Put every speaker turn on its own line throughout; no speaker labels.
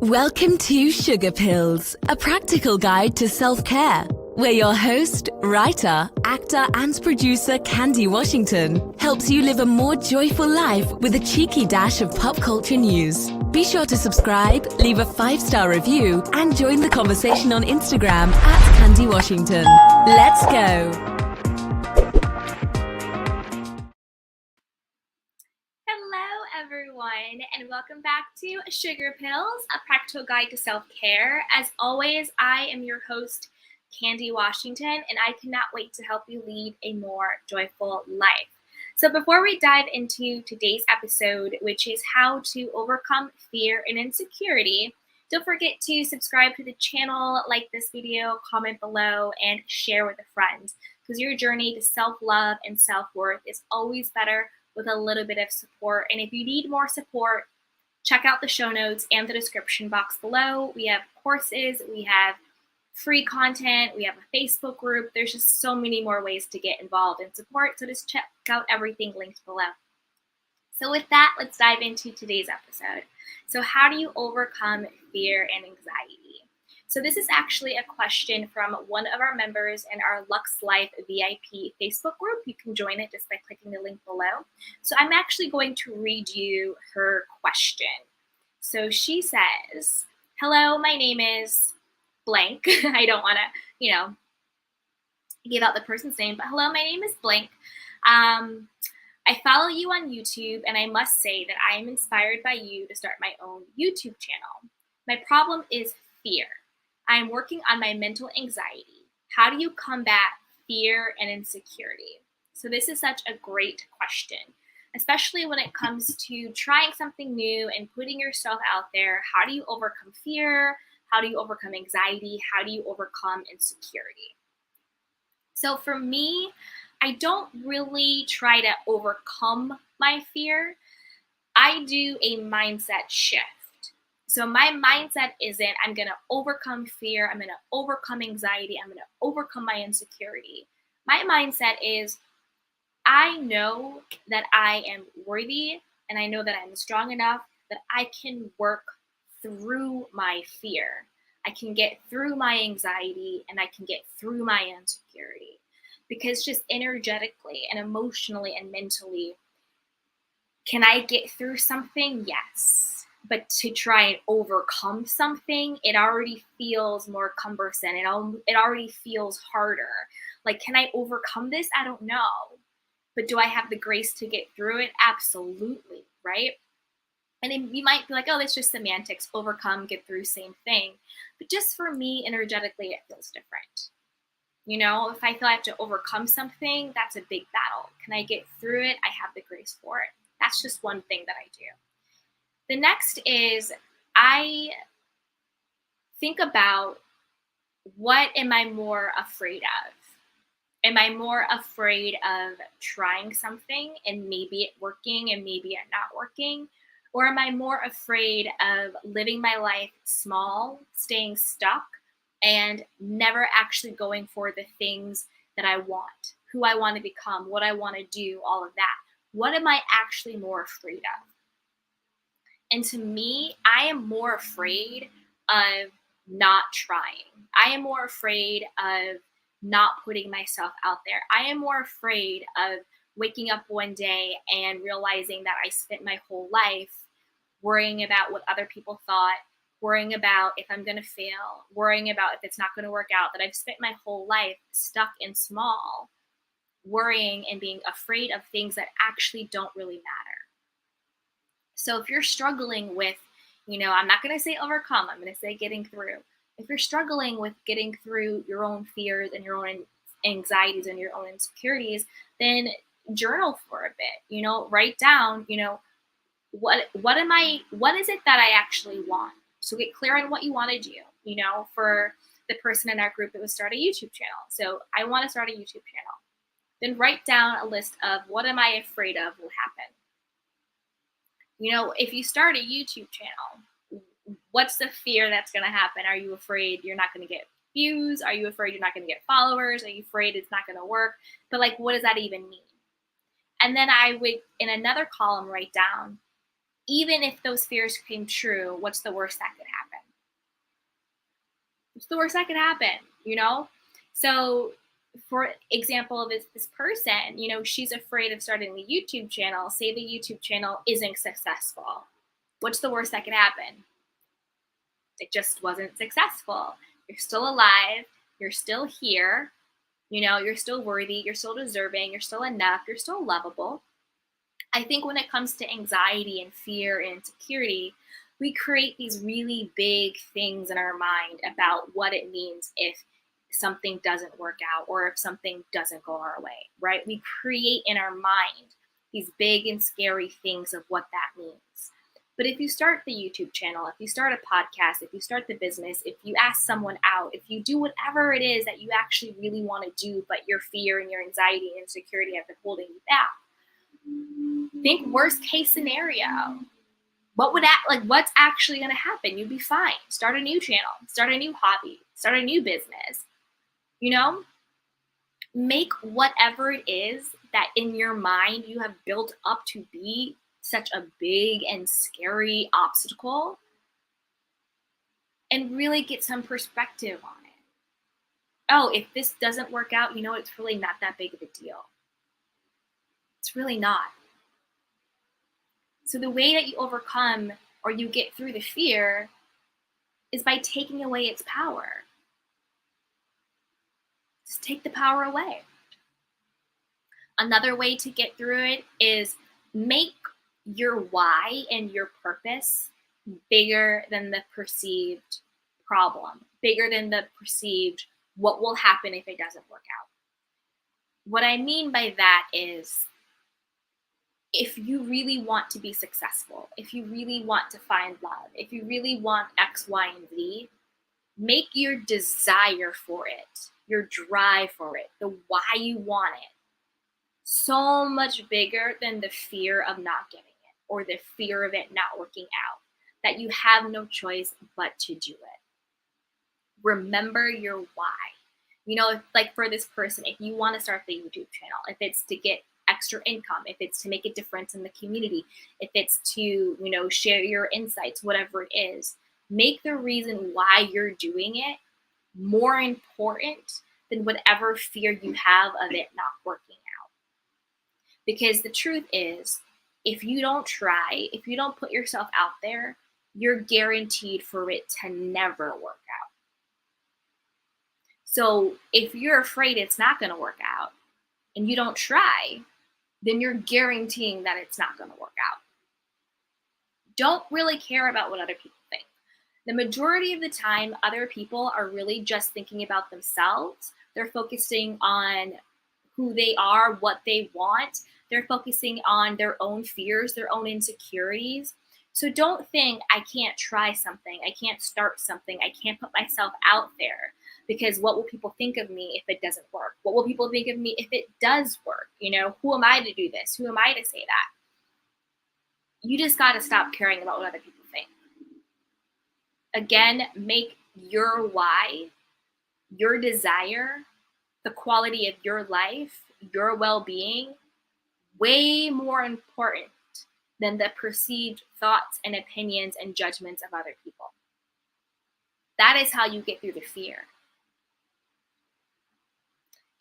Welcome to Sugar Pills, a practical guide to self-care, where your host, writer, actor, and producer Candy Washington helps you live a more joyful life with a cheeky dash of pop culture news. Be sure to subscribe, leave a 5-star review, and join the conversation on Instagram at Candy Washington. Let's go!
Everyone, and welcome back to Sugar Pills, a practical guide to self-care. As always, I am your host, Candy Washington, and I cannot wait to help you lead a more joyful life. So before we dive into today's episode, which is how to overcome fear and insecurity, don't forget to subscribe to the channel, like this video, comment below, and share with a friend, because your journey to self-love and self-worth is always better with a little bit of support. And if you need more support, check out the show notes and the description box below. We have courses, we have free content, we have a Facebook group. There's just so many more ways to get involved and support. So just check out everything linked below. So with that, let's dive into today's episode. So how do you overcome fear and anxiety? So this is actually a question from one of our members in our Lux Life VIP Facebook group. You can join it just by clicking the link below. So I'm actually going to read you her question. So she says, hello, my name is blank. I don't want to, give out the person's name, but hello, my name is blank. I follow you on YouTube, and I must say that I am inspired by you to start my own YouTube channel. My problem is fear. I'm working on my mental anxiety. How do you combat fear and insecurity? So this is such a great question, especially when it comes to trying something new and putting yourself out there. How do you overcome fear? How do you overcome anxiety? How do you overcome insecurity? So for me, I don't really try to overcome my fear. I do a mindset shift. So my mindset isn't, I'm going to overcome fear, I'm going to overcome anxiety, I'm going to overcome my insecurity. My mindset is, I know that I am worthy, and I know that I'm strong enough that I can work through my fear. I can get through my anxiety, and I can get through my insecurity. Because just energetically and emotionally and mentally, can I get through something? Yes. But to try and overcome something, it already feels more cumbersome. It already feels harder. Like, can I overcome this? I don't know. But do I have the grace to get through it? Absolutely, right? And then you might be like, oh, that's just semantics. Overcome, get through, same thing. But just for me, energetically, it feels different. If I feel I have to overcome something, that's a big battle. Can I get through it? I have the grace for it. That's just one thing that I do. The next is I think about, what am I more afraid of? Am I more afraid of trying something and maybe it working and maybe it not working? Or am I more afraid of living my life small, staying stuck, and never actually going for the things that I want, who I want to become, what I want to do, all of that? What am I actually more afraid of? And to me, I am more afraid of not trying. I am more afraid of not putting myself out there. I am more afraid of waking up one day and realizing that I spent my whole life worrying about what other people thought, worrying about if I'm going to fail, worrying about if it's not going to work out, that I've spent my whole life stuck in small, worrying and being afraid of things that actually don't really matter. So if you're struggling with, I'm not going to say overcome, I'm going to say getting through. If you're struggling with getting through your own fears and your own anxieties and your own insecurities, then journal for a bit, write down, what is it that I actually want? So get clear on what you want to do. For the person in our group, it was start a YouTube channel. So I want to start a YouTube channel. Then write down a list of, what am I afraid of will happen? If you start a YouTube channel, what's the fear that's going to happen? Are you afraid you're not going to get views? Are you afraid you're not going to get followers? Are you afraid it's not going to work? But what does that even mean? And then I would, in another column, write down, even if those fears came true, what's the worst that could happen? What's the worst that could happen, you know? So, for example, this person, she's afraid of starting the YouTube channel. Say the YouTube channel isn't successful. What's the worst that could happen? It just wasn't successful. You're still alive. You're still here. You're still worthy. You're still deserving. You're still enough. You're still lovable. I think when it comes to anxiety and fear and insecurity, we create these really big things in our mind about what it means if something doesn't work out or if something doesn't go our way, right? We create in our mind these big and scary things of what that means. But if you start the YouTube channel, if you start a podcast, if you start the business, if you ask someone out, if you do whatever it is that you actually really want to do, but your fear and your anxiety and insecurity have been holding you back, think worst case scenario. What's actually going to happen? You'd be fine. Start a new channel, start a new hobby, start a new business. Make whatever it is that in your mind you have built up to be such a big and scary obstacle, and really get some perspective on it. Oh, if this doesn't work out, it's really not that big of a deal. It's really not. So the way that you overcome or you get through the fear is by taking away its power. Just take the power away. Another way to get through it is make your why and your purpose bigger than the perceived problem, bigger than the perceived what will happen if it doesn't work out. What I mean by that is, if you really want to be successful, if you really want to find love, if you really want X, Y, and Z, make your desire for it, your drive for it, the why you want it, so much bigger than the fear of not getting it or the fear of it not working out, that you have no choice but to do it. Remember your why. Like for this person, if you want to start the YouTube channel, if it's to get extra income, if it's to make a difference in the community, if it's to, share your insights, whatever it is, make the reason why you're doing it more important than whatever fear you have of it not working out. Because the truth is, if you don't try, if you don't put yourself out there, you're guaranteed for it to never work out. So if you're afraid it's not going to work out and you don't try, then you're guaranteeing that it's not going to work out. Don't really care about what other people think. The majority of the time, other people are really just thinking about themselves. They're focusing on who they are, what they want. They're focusing on their own fears, their own insecurities. So don't think, I can't try something, I can't start something, I can't put myself out there, because what will people think of me if it doesn't work? What will people think of me if it does work? Who am I to do this? Who am I to say that? You just got to stop caring about what other people think. Again, make your why, your desire, the quality of your life, your well-being, way more important than the perceived thoughts and opinions and judgments of other people. That is how you get through the fear.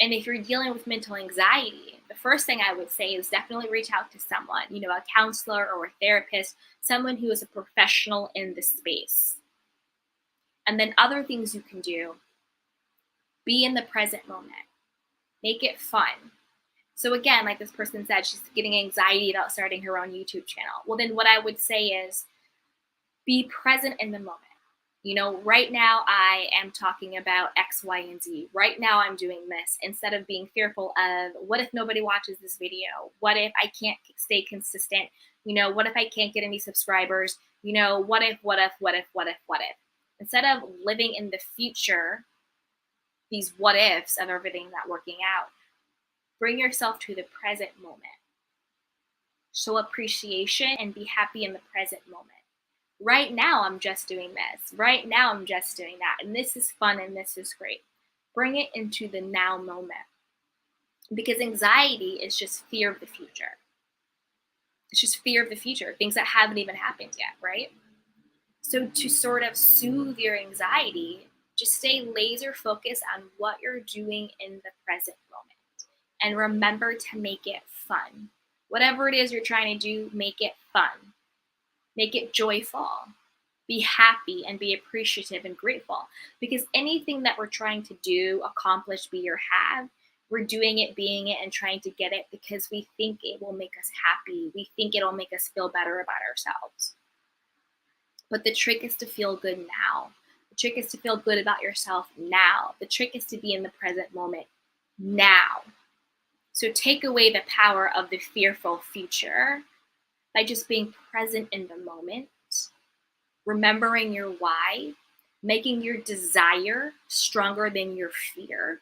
And if you're dealing with mental anxiety, the first thing I would say is definitely reach out to someone, a counselor or a therapist, someone who is a professional in the space. And then other things you can do, be in the present moment. Make it fun. So again, like this person said, she's getting anxiety about starting her own YouTube channel. Well, then what I would say is be present in the moment. Right now I am talking about X, Y, and Z. Right now I'm doing this, instead of being fearful of, what if nobody watches this video? What if I can't stay consistent? What if I can't get any subscribers? What if? Instead of living in the future, these what ifs of everything not working out, bring yourself to the present moment. Show appreciation and be happy in the present moment. Right now, I'm just doing this. Right now, I'm just doing that. And this is fun and this is great. Bring it into the now moment. Because anxiety is just fear of the future. It's just fear of the future, things that haven't even happened yet, right? So to sort of soothe your anxiety, Just stay laser focused on what you're doing in the present moment. And remember to make it fun. Whatever it is you're trying to do, make it fun. Make it joyful. Be happy and be appreciative and grateful. Because anything that we're trying to do, accomplish, be, or have, we're doing it, being it, and trying to get it because we think it will make us happy. We think it'll make us feel better about ourselves. But the trick is to feel good now. The trick is to feel good about yourself now. The trick is to be in the present moment now. So take away the power of the fearful future by just being present in the moment, remembering your why, making your desire stronger than your fear,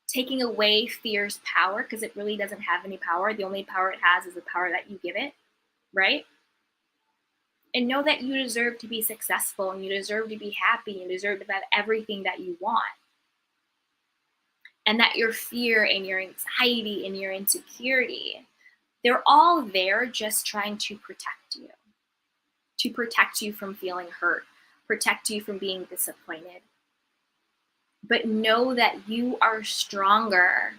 taking away fear's power because it really doesn't have any power. The only power it has is the power that you give it, right? And know that you deserve to be successful and you deserve to be happy and deserve to have everything that you want. And that your fear and your anxiety and your insecurity, they're all there just trying to protect you from feeling hurt, protect you from being disappointed. But know that you are stronger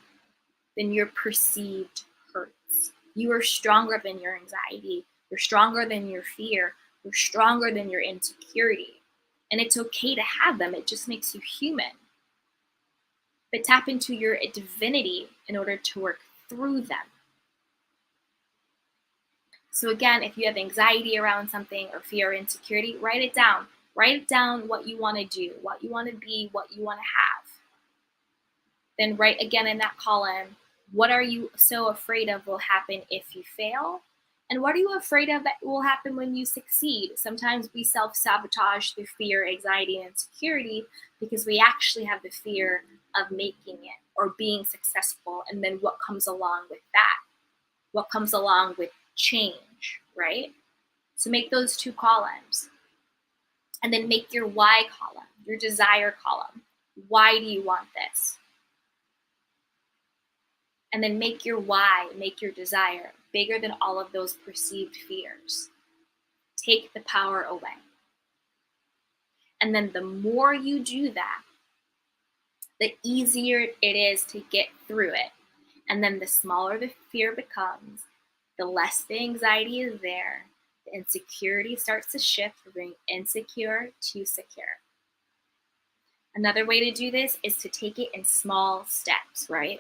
than your perceived hurts. You are stronger than your anxiety. You're stronger than your fear. You're stronger than your insecurity. And it's okay to have them. It just makes you human. But tap into your divinity in order to work through them. So again, if you have anxiety around something or fear or insecurity, write it down. Write down what you want to do, what you want to be, what you want to have. Then write again in that column, what are you so afraid of will happen if you fail? And what are you afraid of that will happen when you succeed? Sometimes we self-sabotage through fear, anxiety, and insecurity because we actually have the fear of making it or being successful. And then what comes along with that? What comes along with change, right? So make those two columns. And then make your why column, your desire column. Why do you want this? And then make your why, make your desire bigger than all of those perceived fears. Take the power away. And then the more you do that, the easier it is to get through it. And then the smaller the fear becomes, the less the anxiety is there. The insecurity starts to shift from being insecure to secure. Another way to do this is to take it in small steps, right?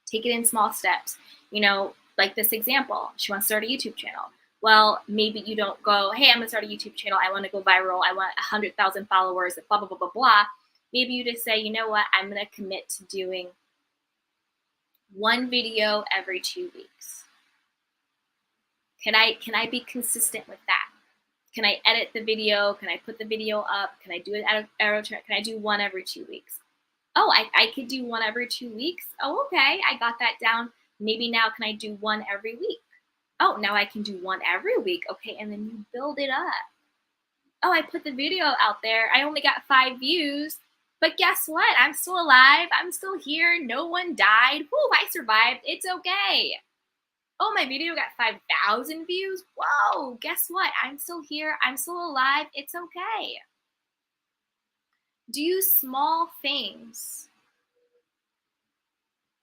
Take it in small steps. You know, like this example, she wants to start a YouTube channel. Well, maybe you don't go, hey, I'm gonna start a YouTube channel. I wanna go viral. I want 100,000 followers, blah, blah, blah, blah, blah. Maybe you just say, you know what? I'm gonna commit to doing one video every 2 weeks. Can I be consistent with that? Can I edit the video? Can I put the video up? Can I do it out of arrow chart? Can I do one every 2 weeks? Oh, I could do one every 2 weeks. Oh, okay, I got that down. Maybe now can I do one every week? Oh, now I can do one every week. Okay, and then you build it up. Oh, I put the video out there. I only got 5 views. But guess what? I'm still alive. I'm still here. No one died. Woo, I survived. It's okay. Oh, my video got 5,000 views. Whoa, guess what? I'm still here. I'm still alive. It's okay. Do small things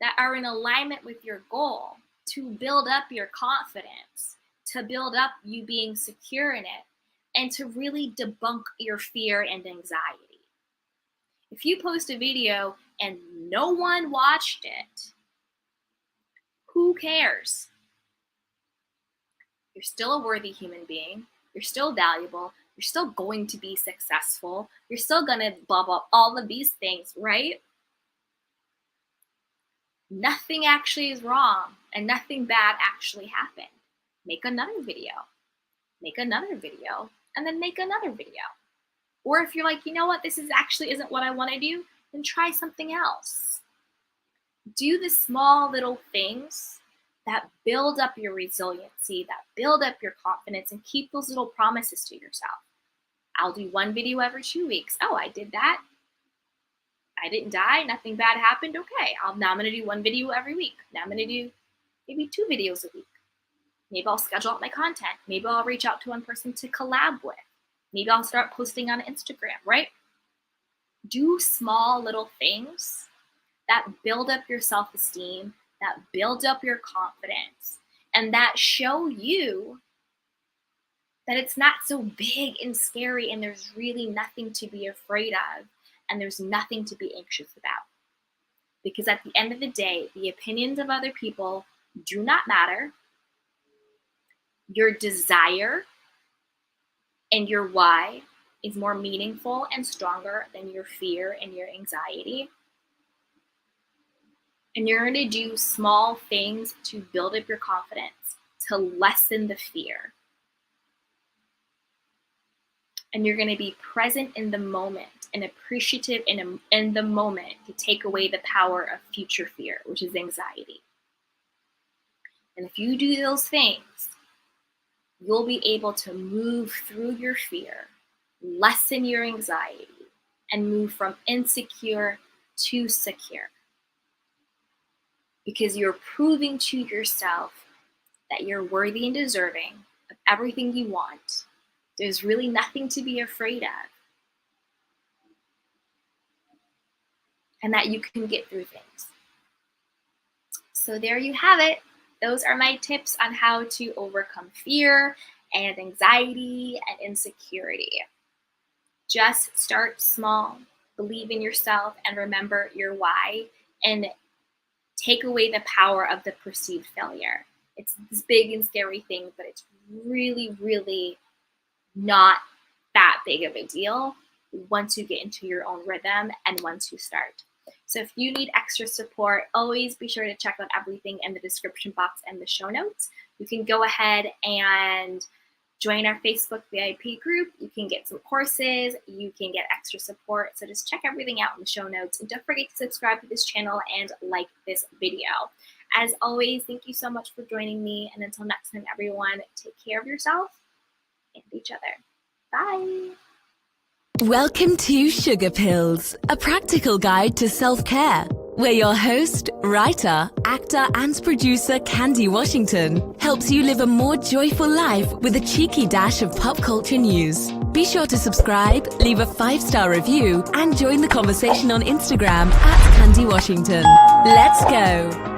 that are in alignment with your goal to build up your confidence, to build up you being secure in it, and to really debunk your fear and anxiety. If you post a video and no one watched it, who cares? You're still a worthy human being. You're still valuable. You're still going to be successful. You're still going to blah, blah, all of these things, right? Nothing actually is wrong and nothing bad actually happened. Make another video. Make another video. And then make another video. Or if you're like, you know what, this actually isn't what I want to do, then try something else. Do the small little things that build up your resiliency, that build up your confidence, and keep those little promises to yourself. I'll do one video every 2 weeks. Oh, I did that. I didn't die. Nothing bad happened. Okay, now I'm going to do one video every week. Now I'm going to do maybe 2 videos a week. Maybe I'll schedule out my content. Maybe I'll reach out to one person to collab with. Maybe I'll start posting on Instagram, right? Do small little things that build up your self-esteem, that build up your confidence, and that show you that it's not so big and scary and there's really nothing to be afraid of and there's nothing to be anxious about. Because at the end of the day, the opinions of other people do not matter. Your desire and your why is more meaningful and stronger than your fear and your anxiety. And you're going to do small things to build up your confidence, to lessen the fear. And you're going to be present in the moment and appreciative in the moment to take away the power of future fear, which is anxiety. And if you do those things, you'll be able to move through your fear, lessen your anxiety, and move from insecure to secure. Because you're proving to yourself that you're worthy and deserving of everything you want. There's really nothing to be afraid of. And that you can get through things. So there you have it. Those are my tips on how to overcome fear and anxiety and insecurity. Just start small, believe in yourself, and remember your why, and take away the power of the perceived failure. It's this big and scary thing, but it's really, really not that big of a deal once you get into your own rhythm and once you start. So if you need extra support, always be sure to check out everything in the description box and the show notes. You can go ahead and join our Facebook VIP group. You can get some courses. You can get extra support. So just check everything out in the show notes. And don't forget to subscribe to this channel and like this video. As always, thank you so much for joining me. And until next time, everyone, take care of yourself and each other. Bye.
Welcome to Sugar Pills, a practical guide to self-care, where your host, writer, actor, and producer Candy Washington helps you live a more joyful life with a cheeky dash of pop culture news. Be sure to subscribe, leave a 5-star review, and join the conversation on Instagram @Candy Washington. Let's go!